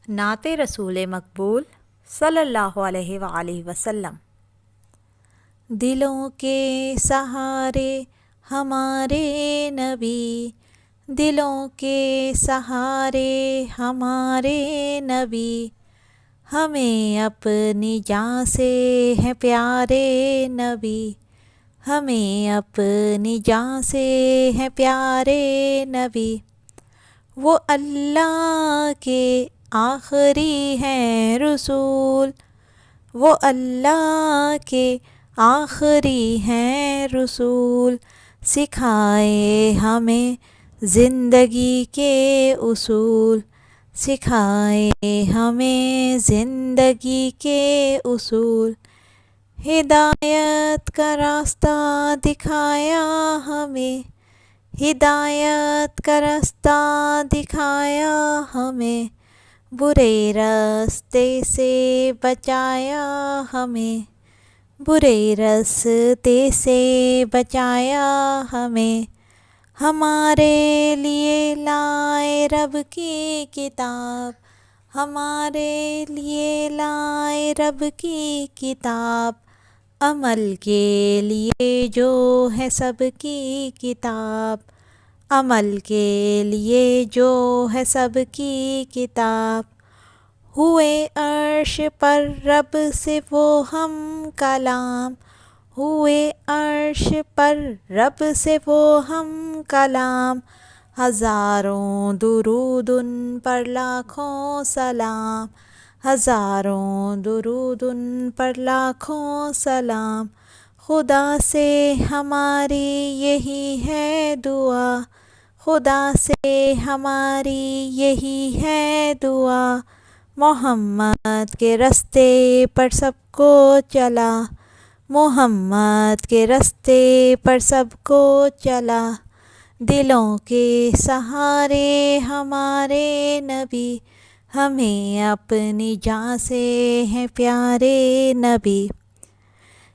نعت رسول مقبول صلی اللہ علیہ وآلہ وسلم۔ دلوں کے سہارے ہمارے نبی، دلوں کے سہارے ہمارے نبی، ہمیں اپنی جان سے ہیں پیارے نبی، ہمیں اپنی جان سے ہیں پیارے نبی۔ وہ اللہ کے آخری ہیں رسول، وہ اللہ کے آخری ہیں رسول، سکھائے ہمیں زندگی کے اصول، سکھائے ہمیں زندگی کے اصول، ہدایت کا راستہ دکھایا ہمیں، ہدایت کا راستہ دکھایا ہمیں، برے راستے سے بچایا ہمیں، برے راستے سے بچایا ہمیں۔ ہمارے لیے لائے رب کی کتاب، ہمارے لیے لائے رب کی کتاب، عمل کے لیے جو ہے سب کی کتاب، عمل کے لیے جو ہے سب کی کتاب۔ ہوئے عرش پر رب سے وہ ہم کلام، ہوئے عرش پر رب سے وہ ہم کلام، ہزاروں درود ان پر لاکھوں سلام، ہزاروں درود ان پر لاکھوں سلام۔ خدا سے ہماری یہی ہے دعا، خدا سے ہماری یہی ہے دعا، محمد کے راستے پر سب کو چلا، محمد کے راستے پر سب کو چلا۔ دلوں کے سہارے ہمارے نبی، ہمیں اپنی جان سے ہیں پیارے نبی۔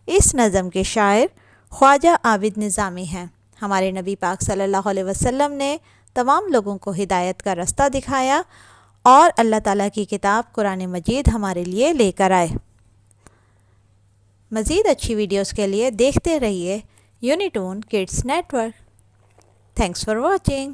اس نظم کے شاعر خواجہ عابد نظامی ہیں۔ ہمارے نبی پاک صلی اللہ علیہ وسلم نے تمام لوگوں کو ہدایت کا راستہ دکھایا اور اللہ تعالیٰ کی کتاب قرآن مجید ہمارے لیے لے کر آئے۔ مزید اچھی ویڈیوز کے لیے دیکھتے رہیے Unitoon kids network. Thanks for watching.